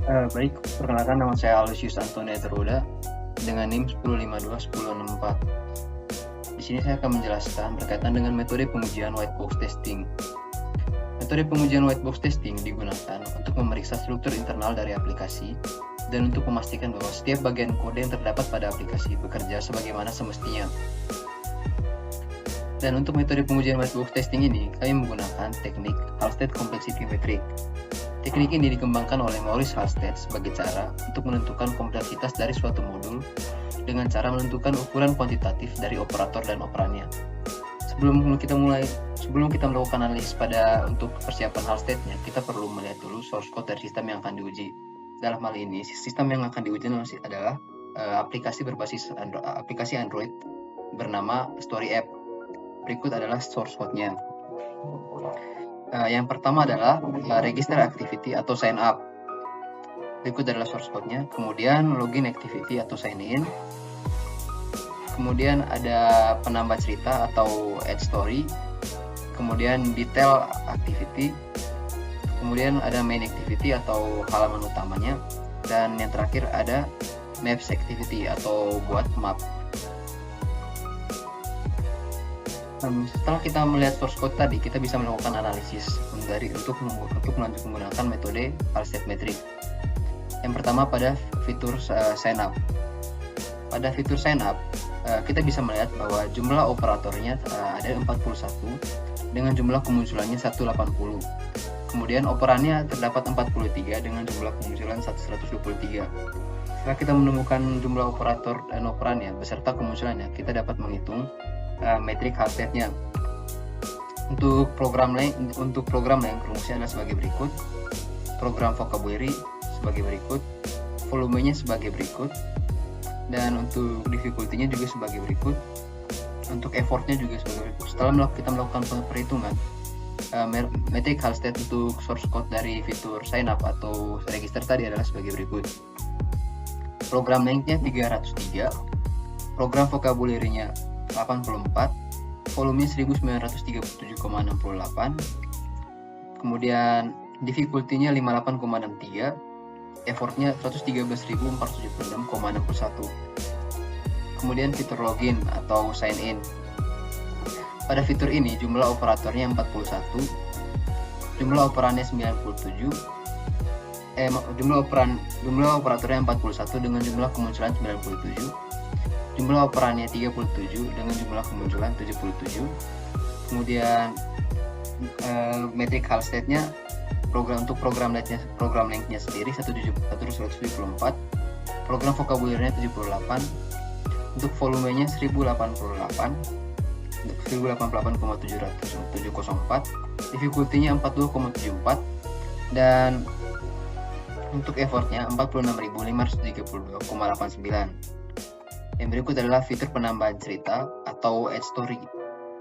Baik, perkenalkan nama saya Aloysius Antonia Teruda dengan NIM 10521064. Di sini saya akan menjelaskan berkaitan dengan metode pengujian white box testing. Metode pengujian white box testing digunakan untuk memeriksa struktur internal dari aplikasi dan untuk memastikan bahwa setiap bagian kode yang terdapat pada aplikasi bekerja sebagaimana semestinya. Dan untuk metode pengujian white box testing ini, kami menggunakan teknik Halstead Complexity Metric. Teknik ini dikembangkan oleh Maurice Halstead sebagai cara untuk menentukan kompleksitas dari suatu modul dengan cara menentukan ukuran kuantitatif dari operator dan operannya. Sebelum kita melakukan analisis untuk persiapan Halstead-nya, kita perlu melihat dulu source code dari sistem yang akan diuji. Dalam hal ini, sistem yang akan diuji adalah aplikasi berbasis aplikasi Android bernama Story App. Berikut adalah source code-nya. Yang pertama adalah register activity atau sign up. Berikut adalah source code-nya. Kemudian login activity atau sign in. Kemudian ada penambah cerita atau add story. Kemudian detail activity. Kemudian ada main activity atau halaman utamanya. Dan yang terakhir ada maps activity atau buat map. Setelah kita melihat source code tadi, kita bisa melakukan analisis untuk melanjut menggunakan metode Halstead Metric. Yang pertama pada fitur sign up. Pada fitur sign up, kita bisa melihat bahwa jumlah operatornya ada 41 dengan jumlah kemunculannya 180. Kemudian operannya terdapat 43 dengan jumlah kemunculan 123. Setelah kita menemukan jumlah operator dan operannya beserta kemunculannya, kita dapat menghitung metrik Halstead-nya. Untuk program length rumusnya adalah sebagai berikut. Program vocabulary sebagai berikut, volumenya sebagai berikut, dan untuk difficulty-nya juga sebagai berikut. Untuk effort-nya juga sebagai berikut. Setelah kita melakukan perhitungan, metrik Halstead untuk source code dari fitur sign up atau register tadi adalah sebagai berikut. Program length-nya 303, program vocabulary-nya 84, volumenya 1937,68, kemudian difficulty-nya 58,63, effort-nya 113.476,61. Kemudian fitur login atau sign in. Pada fitur ini jumlah operatornya 41, jumlah operannya 97, jumlah operatornya 41 dengan jumlah kemunculan 97. Jumlah operannya 37 dengan jumlah kemunculan 77. Kemudian metrik Halstead-nya untuk program length-nya sendiri 174, program vocabulary-nya 78, untuk volumenya 1088, 1088,704, difficulty-nya 42,74, dan untuk effort-nya 46.532,89. Yang berikut adalah fitur penambahan cerita atau add story.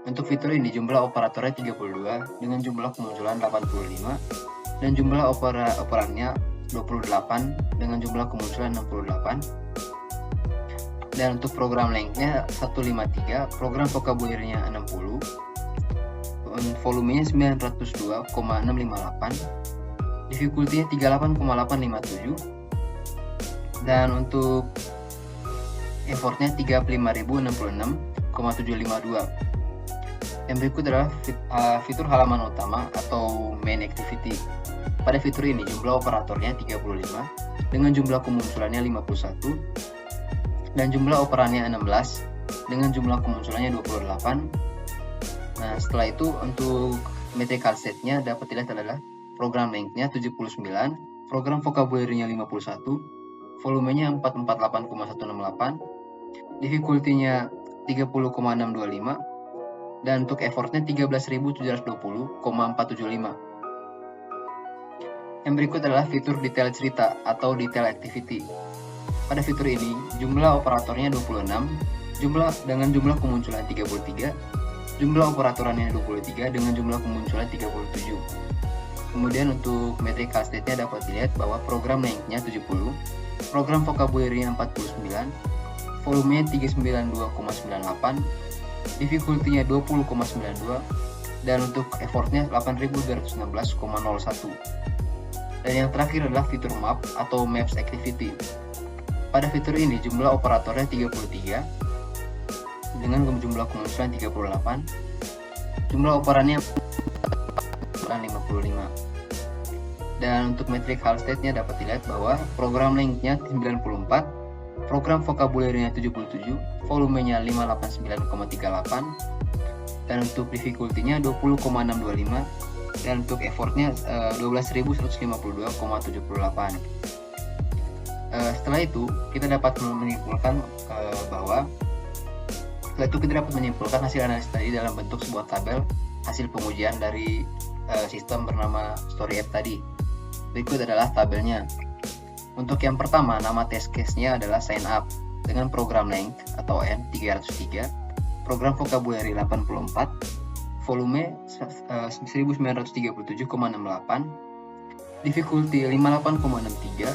Untuk fitur ini jumlah operatornya 32 dengan jumlah kemunculan 85 dan jumlah operannya 28 dengan jumlah kemunculan 68. Dan untuk program length-nya 153, program vocabulary-nya 60, volumenya 902,658, difficulty-nya 38,857, dan untuk effortnya 35.066,752. Yang berikut adalah fitur halaman utama atau main activity. Pada fitur ini jumlah operatornya 35 dengan jumlah kemunculannya 51 dan jumlah operannya 16 dengan jumlah kemunculannya 28. Nah, setelah itu untuk metrik Halstead-nya dapat dilihat adalah program length-nya 79, program vocabulary-nya 51, volumenya 448,168, difficulty-nya 30,625, dan untuk effort-nya 13.720,475. Yang berikut adalah fitur detail cerita atau detail activity. Pada fitur ini, jumlah operatornya 26, dengan jumlah kemunculan 33, jumlah operatorannya 23 dengan jumlah kemunculan 37. Kemudian untuk metrik Halstead-nya dapat dilihat bahwa program length-nya 70, program vocabulary-nya 49, volumenya 392,98, difficulty-nya 20,92, dan untuk effort-nya 8.216,01. Dan yang terakhir adalah fitur map atau maps activity. Pada fitur ini jumlah operatornya 33 dengan jumlah kemunculan 38, jumlah operannya 55. Dan untuk metrik hal state-nya dapat dilihat bahwa program length-nya 94, program vocabulary-nya 77, volumenya 589,38, dan untuk difficulty-nya 20,625, dan untuk effort-nya 12.152,78. Setelah itu kita dapat menyimpulkan hasil analisis tadi dalam bentuk sebuah tabel hasil pengujian dari sistem bernama Story App tadi. Berikut adalah tabelnya. Untuk yang pertama, nama test case-nya adalah sign up dengan program length atau N 303, program vocabulary 84, volume 1937,68, difficulty 58,63,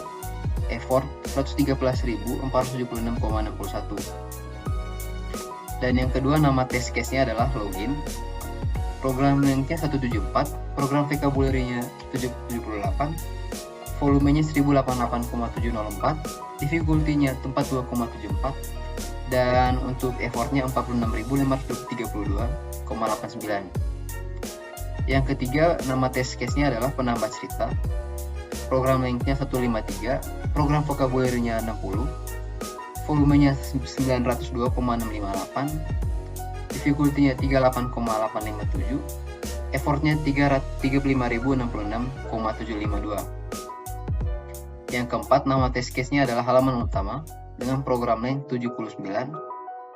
effort 113.476,61. Dan yang kedua, nama test case-nya adalah login, program length-nya 174, program vocabulary-nya 78, volumenya 1088,704, difficulty-nya 42,74, dan untuk effort-nya 46.532,89. Yang ketiga, nama test case-nya adalah penambah cerita, program length-nya 153, program vocabulary-nya 60, volumenya 902,658, difficulty-nya 38,857, effort-nya 35.066,752. Yang keempat, nama test case-nya adalah halaman utama dengan program length 79,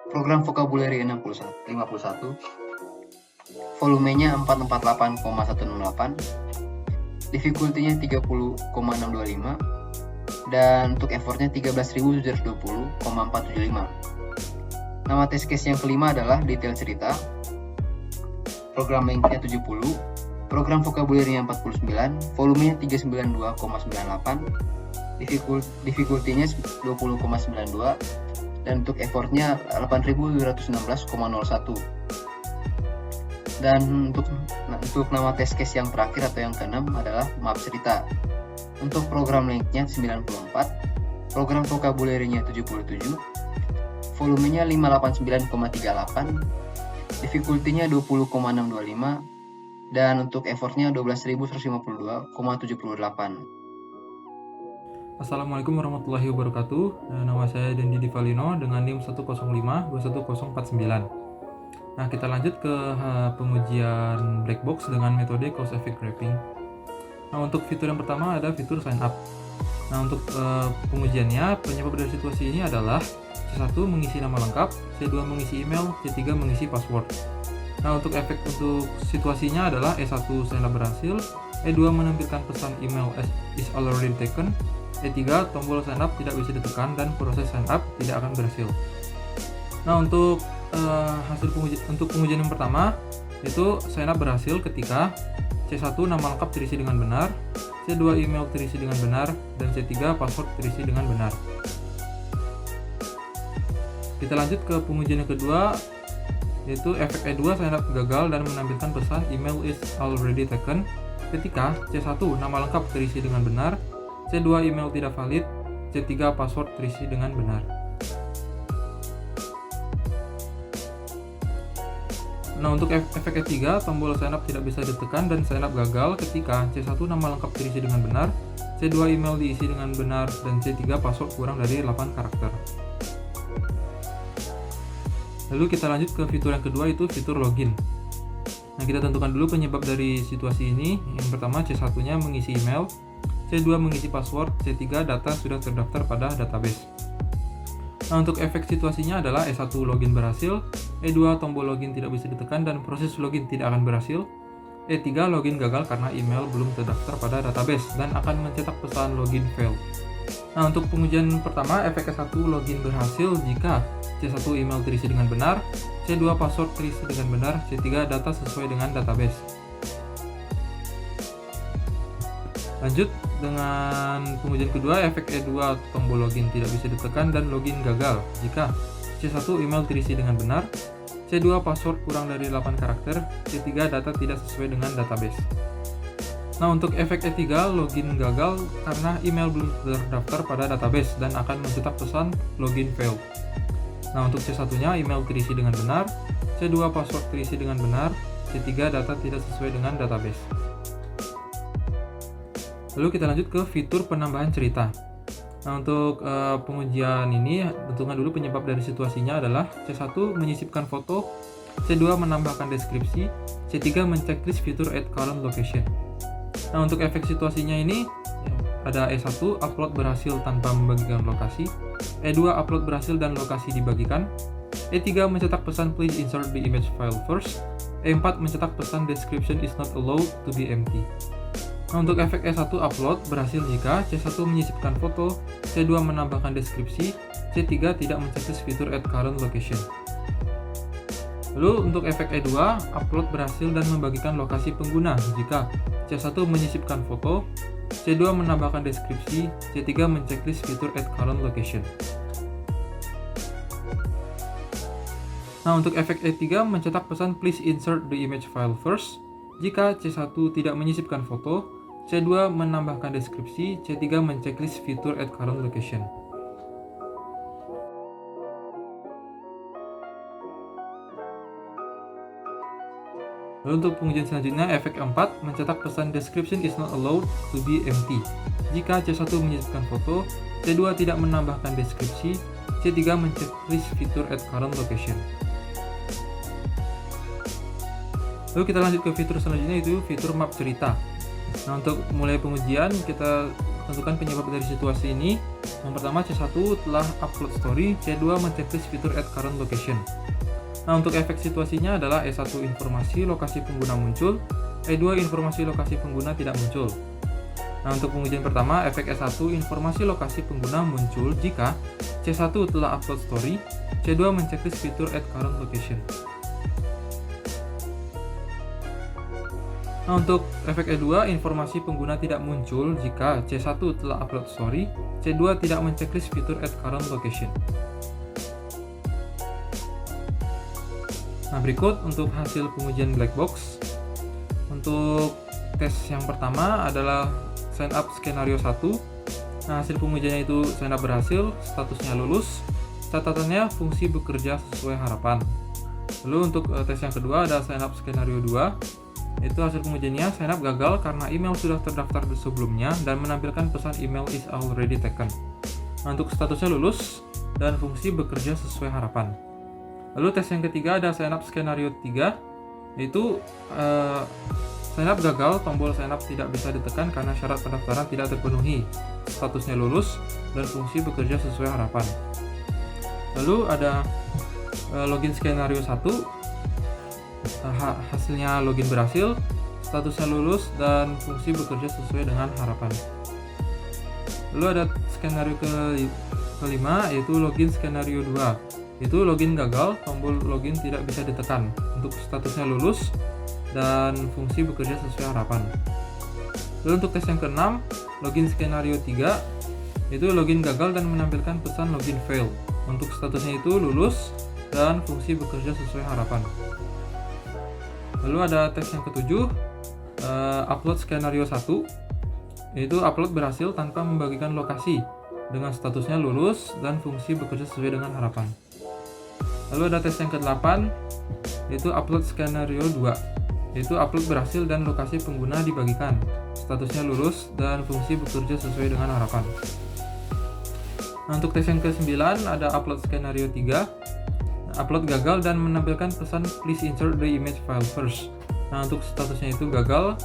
program vocabulary 51, volumenya 448,168, difficulty-nya 30,625, dan untuk effortnya 13.720,475. Nama test case yang kelima adalah detail cerita, program length-nya 70, program vocabulary-nya 49, volumenya 392,98, difficulty-nya 20,92, dan untuk effortnya 8.216,01. Dan untuk nama test case yang terakhir atau yang keenam adalah map cerita. Untuk program length-nya 94, program vocabulary-nya 77, volumenya 589,38, difficulty-nya 20,625, dan untuk effortnya 12.152,78. Assalamualaikum warahmatullahi wabarakatuh. Nama saya Dendi Divalino dengan NIM 105-21009. Nah, kita lanjut ke pengujian black box dengan metode cause effect graphing. Nah, untuk fitur yang pertama ada fitur sign up. Nah, untuk pengujiannya, penyebab dari situasi ini adalah C1 mengisi nama lengkap, C2 mengisi email, C3 mengisi password. Nah, untuk efek untuk situasinya adalah E1 sign up berhasil, E2 menampilkan pesan email is already taken, E3 tombol sign up tidak bisa ditekan dan proses sign up tidak akan berhasil. Nah, untuk pengujian yang pertama itu sign up berhasil ketika C1 nama lengkap terisi dengan benar, C2 email terisi dengan benar, dan C3 password terisi dengan benar. Kita lanjut ke pengujian yang kedua, yaitu efek E2 sign up gagal dan menampilkan pesan email is already taken ketika C1 nama lengkap terisi dengan benar, C2 email tidak valid, C3 password terisi dengan benar. Nah, untuk efek E3, tombol sign up tidak bisa ditekan dan sign up gagal ketika C1 nama lengkap terisi dengan benar, C2 email diisi dengan benar, dan C3 password kurang dari 8 karakter. Lalu kita lanjut ke fitur yang kedua, itu fitur login. Nah, kita tentukan dulu penyebab dari situasi ini. Yang pertama, C1-nya mengisi email, C2 mengisi password, C3 data sudah terdaftar pada database. Nah, untuk efek situasinya adalah E1 login berhasil, E2 tombol login tidak bisa ditekan dan proses login tidak akan berhasil, E3 login gagal karena email belum terdaftar pada database dan akan mencetak pesan login fail. Nah, untuk pengujian pertama, efek E1 login berhasil jika C1 email terisi dengan benar, C2 password terisi dengan benar, C3 data sesuai dengan database. Lanjut dengan pengujian kedua, efek E2 tombol login tidak bisa ditekan dan login gagal jika C1 email terisi dengan benar, C2 password kurang dari 8 karakter, C3 data tidak sesuai dengan database. Nah, untuk efek E3, login gagal karena email belum terdaftar pada database dan akan mencetak pesan login failed. Nah, untuk C1-nya email terisi dengan benar, C2 password terisi dengan benar, C3 data tidak sesuai dengan database. Lalu kita lanjut ke fitur penambahan cerita. Nah, untuk pengujian ini, tentukan dulu penyebab dari situasinya adalah C1 menyisipkan foto, C2 menambahkan deskripsi, C3 menceklis fitur add current location. Nah, untuk efek situasinya ini ada E1 upload berhasil tanpa membagikan lokasi, E2 upload berhasil dan lokasi dibagikan, E3 mencetak pesan please insert the image file first, E4 mencetak pesan description is not allowed to be empty. Nah, untuk efek E1 upload berhasil jika C1 menyisipkan foto, C2 menambahkan deskripsi, C3 tidak menceklis fitur add current location. Lalu untuk efek E2, upload berhasil dan membagikan lokasi pengguna jika C1 menyisipkan foto, C2 menambahkan deskripsi, C3 menceklis fitur add current location. Nah, untuk efek E3 mencetak pesan please insert the image file first jika C1 tidak menyisipkan foto, C2 menambahkan deskripsi, C3 menceklis fitur add current location. Lalu untuk pengujian selanjutnya, efek 4 mencetak pesan description is not allowed to be empty jika C1 menyisipkan foto, C2 tidak menambahkan deskripsi, C3 menceklis fitur add current location. Lalu kita lanjut ke fitur selanjutnya, itu fitur map cerita. Nah, untuk mulai pengujian kita tentukan penyebab dari situasi ini. Yang pertama, C1 telah upload story, C2 menceklis fitur add current location. Nah, untuk efek situasinya adalah E1 informasi lokasi pengguna muncul, E2 informasi lokasi pengguna tidak muncul. Nah, untuk pengujian pertama, efek E1 informasi lokasi pengguna muncul jika C1 telah upload story, C2 menceklis fitur add current location. Nah, untuk efek E2, informasi pengguna tidak muncul jika C1 telah upload story, C2 tidak menceklis fitur add current location. Nah, berikut untuk hasil pengujian black box. Untuk tes yang pertama adalah sign up skenario 1. Nah, hasil pengujiannya itu sign up berhasil, statusnya lulus, catatannya fungsi bekerja sesuai harapan. Lalu untuk tes yang kedua ada sign up skenario 2. Itu hasil pengujiannya sign up gagal karena email sudah terdaftar sebelumnya dan menampilkan pesan email is already taken. Nah, untuk statusnya lulus dan fungsi bekerja sesuai harapan. Lalu tes yang ketiga ada sign up skenario 3, yaitu sign up gagal, tombol sign up tidak bisa ditekan karena syarat pendaftaran tidak terpenuhi, statusnya lulus dan fungsi bekerja sesuai harapan. Lalu ada login skenario 1, hasilnya login berhasil, statusnya lulus dan fungsi bekerja sesuai dengan harapan. Lalu ada skenario kelima, yaitu login skenario 2. Itu login gagal, tombol login tidak bisa ditekan. Untuk statusnya lulus dan fungsi bekerja sesuai harapan. Lalu untuk tes yang keenam, login skenario 3, itu login gagal dan menampilkan pesan login fail. Untuk statusnya itu lulus dan fungsi bekerja sesuai harapan. Lalu ada tes yang ketujuh, upload skenario 1, yaitu upload berhasil tanpa membagikan lokasi dengan statusnya lulus dan fungsi bekerja sesuai dengan harapan. Lalu ada tes yang ke-8, yaitu upload skenario 2, yaitu upload berhasil dan lokasi pengguna dibagikan, statusnya lulus dan fungsi bekerja sesuai dengan harapan. Nah, untuk tes yang ke-9 ada upload skenario 3, upload gagal dan menampilkan pesan please insert the image file first. Nah, untuk statusnya itu gagal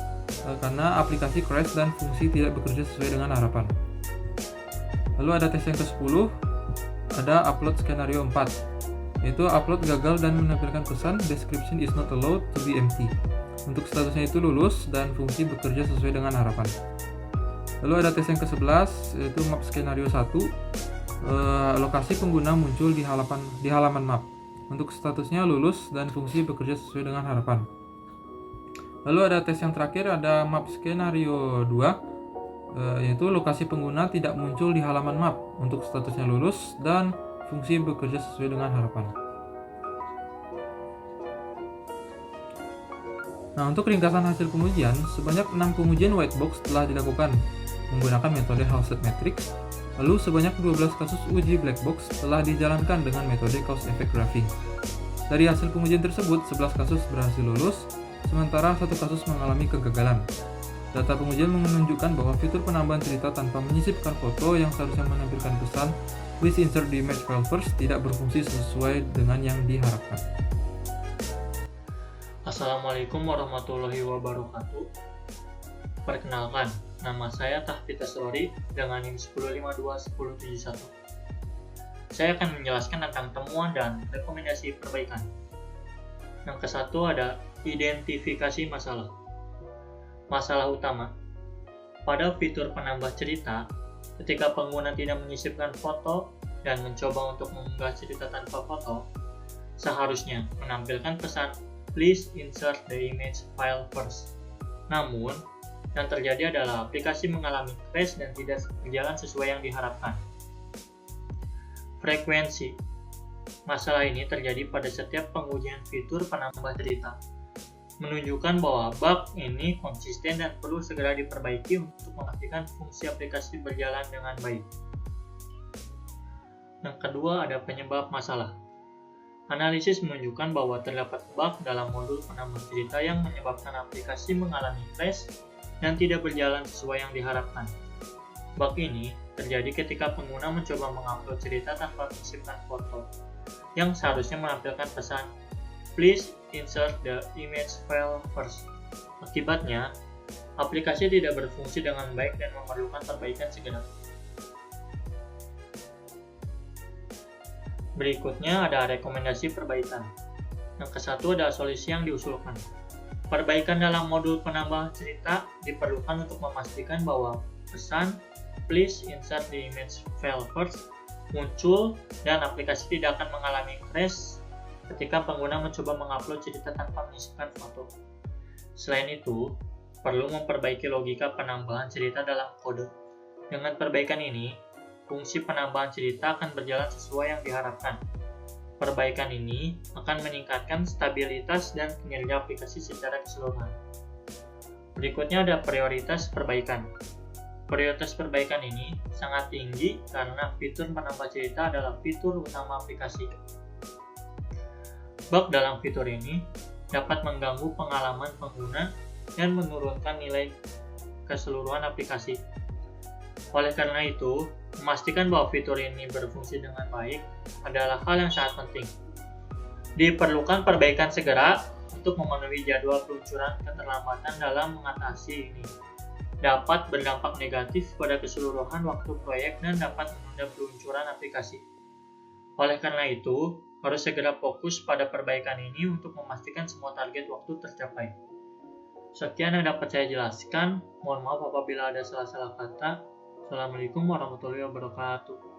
karena aplikasi crash dan fungsi tidak bekerja sesuai dengan harapan. Lalu ada tes yang ke-10, ada upload skenario 4, yaitu upload gagal dan menampilkan pesan description is not allowed to be empty. Untuk statusnya itu lulus dan fungsi bekerja sesuai dengan harapan. Lalu ada tes yang ke-11, yaitu map skenario 1, lokasi pengguna muncul di halaman map. Untuk statusnya lulus dan fungsi bekerja sesuai dengan harapan. Lalu ada tes yang terakhir, ada map skenario 2, yaitu lokasi pengguna tidak muncul di halaman map. Untuk statusnya lulus dan fungsi bekerja sesuai dengan harapan. Nah, untuk ringkasan hasil pengujian, sebanyak 6 pengujian white box telah dilakukan menggunakan metode Halstead Matrix, lalu sebanyak 12 kasus uji black box telah dijalankan dengan metode cause effect graphing. Dari hasil pengujian tersebut, 11 kasus berhasil lulus, sementara 1 kasus mengalami kegagalan. Data pengujian menunjukkan bahwa fitur penambahan cerita tanpa menyisipkan foto yang seharusnya menampilkan pesan "Please insert the image file first" tidak berfungsi sesuai dengan yang diharapkan. Assalamualaikum warahmatullahi wabarakatuh. Perkenalkan, nama saya Tahfidz Asrori dengan NIM 10521071. Saya akan menjelaskan tentang temuan dan rekomendasi perbaikan. Yang ke-1 ada identifikasi masalah. Masalah utama pada fitur penambah cerita, ketika pengguna tidak menyisipkan foto dan mencoba untuk mengunggah cerita tanpa foto, seharusnya menampilkan pesan "Please insert the image file first". Namun, yang terjadi adalah aplikasi mengalami crash dan tidak berjalan sesuai yang diharapkan. Frekuensi. Masalah ini terjadi pada setiap pengujian fitur penambah cerita, menunjukkan bahwa bug ini konsisten dan perlu segera diperbaiki untuk memastikan fungsi aplikasi berjalan dengan baik. Yang kedua ada penyebab masalah. Analisis menunjukkan bahwa terdapat bug dalam modul penambah cerita yang menyebabkan aplikasi mengalami crash dan tidak berjalan sesuai yang diharapkan. Bug ini terjadi ketika pengguna mencoba mengupload cerita tanpa menyisipkan foto, yang seharusnya menampilkan pesan "Please insert the image file first". Akibatnya, aplikasi tidak berfungsi dengan baik dan memerlukan perbaikan segera. Berikutnya ada rekomendasi perbaikan. Yang ke-1 ada solusi yang diusulkan. Perbaikan dalam modul penambah cerita diperlukan untuk memastikan bahwa pesan "Please insert the image file first" muncul dan aplikasi tidak akan mengalami crash ketika pengguna mencoba mengupload cerita tanpa menyisipkan foto. Selain itu, perlu memperbaiki logika penambahan cerita dalam kode. Dengan perbaikan ini, fungsi penambahan cerita akan berjalan sesuai yang diharapkan. Perbaikan ini akan meningkatkan stabilitas dan kinerja aplikasi secara keseluruhan. Berikutnya ada prioritas perbaikan. Prioritas perbaikan ini sangat tinggi karena fitur penambah cerita adalah fitur utama aplikasi. Bug dalam fitur ini dapat mengganggu pengalaman pengguna dan menurunkan nilai keseluruhan aplikasi. Oleh karena itu, memastikan bahwa fitur ini berfungsi dengan baik adalah hal yang sangat penting. Diperlukan perbaikan segera untuk memenuhi jadwal peluncuran. Keterlambatan dalam mengatasi ini dapat berdampak negatif pada keseluruhan waktu proyek dan dapat menunda peluncuran aplikasi. Oleh karena itu, harus segera fokus pada perbaikan ini untuk memastikan semua target waktu tercapai. Sekian yang dapat saya jelaskan. Mohon maaf apabila ada salah-salah kata. Assalamualaikum warahmatullahi wabarakatuh.